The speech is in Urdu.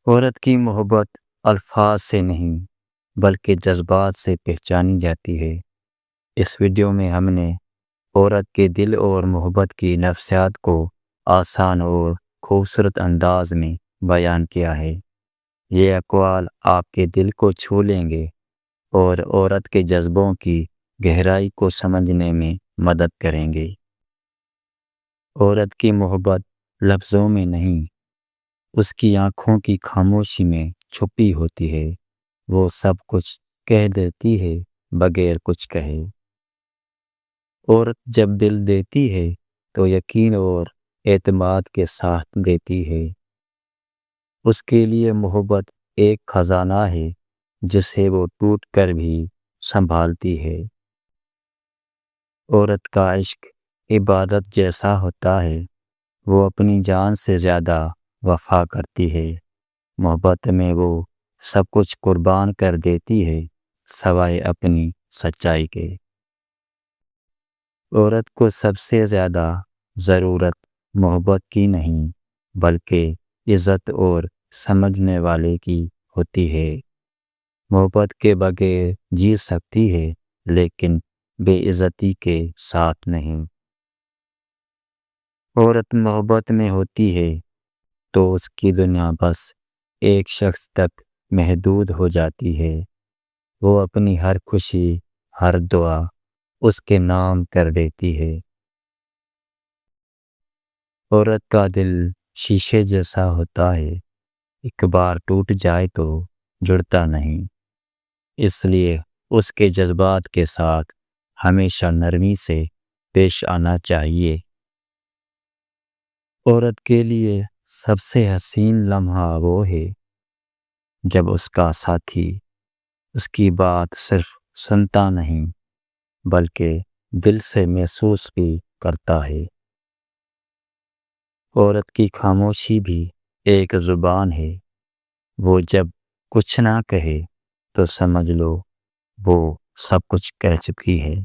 عورت کی محبت الفاظ سے نہیں بلکہ جذبات سے پہچانی جاتی ہے۔ اس ویڈیو میں ہم نے عورت کے دل اور محبت کی نفسیات کو آسان اور خوبصورت انداز میں بیان کیا ہے۔ یہ اقوال آپ کے دل کو چھو لیں گے اور عورت کے جذبوں کی گہرائی کو سمجھنے میں مدد کریں گے۔ عورت کی محبت لفظوں میں نہیں، اس کی آنکھوں کی خاموشی میں چھپی ہوتی ہے۔ وہ سب کچھ کہہ دیتی ہے بغیر کچھ کہے۔ عورت جب دل دیتی ہے تو یقین اور اعتماد کے ساتھ دیتی ہے۔ اس کے لیے محبت ایک خزانہ ہے جسے وہ ٹوٹ کر بھی سنبھالتی ہے۔ عورت کا عشق عبادت جیسا ہوتا ہے۔ وہ اپنی جان سے زیادہ وفا کرتی ہے۔ محبت میں وہ سب کچھ قربان کر دیتی ہے سوائے اپنی سچائی کے۔ عورت کو سب سے زیادہ ضرورت محبت کی نہیں بلکہ عزت اور سمجھنے والے کی ہوتی ہے۔ محبت کے بغیر جی سکتی ہے لیکن بے عزتی کے ساتھ نہیں۔ عورت محبت میں ہوتی ہے تو اس کی دنیا بس ایک شخص تک محدود ہو جاتی ہے۔ وہ اپنی ہر خوشی، ہر دعا اس کے نام کر دیتی ہے۔ عورت کا دل شیشے جیسا ہوتا ہے، ایک بار ٹوٹ جائے تو جڑتا نہیں۔ اس لیے اس کے جذبات کے ساتھ ہمیشہ نرمی سے پیش آنا چاہیے۔ عورت کے لیے سب سے حسین لمحہ وہ ہے جب اس کا ساتھی اس کی بات صرف سنتا نہیں بلکہ دل سے محسوس بھی کرتا ہے۔ عورت کی خاموشی بھی ایک زبان ہے۔ وہ جب کچھ نہ کہے تو سمجھ لو وہ سب کچھ کہہ چکی ہے۔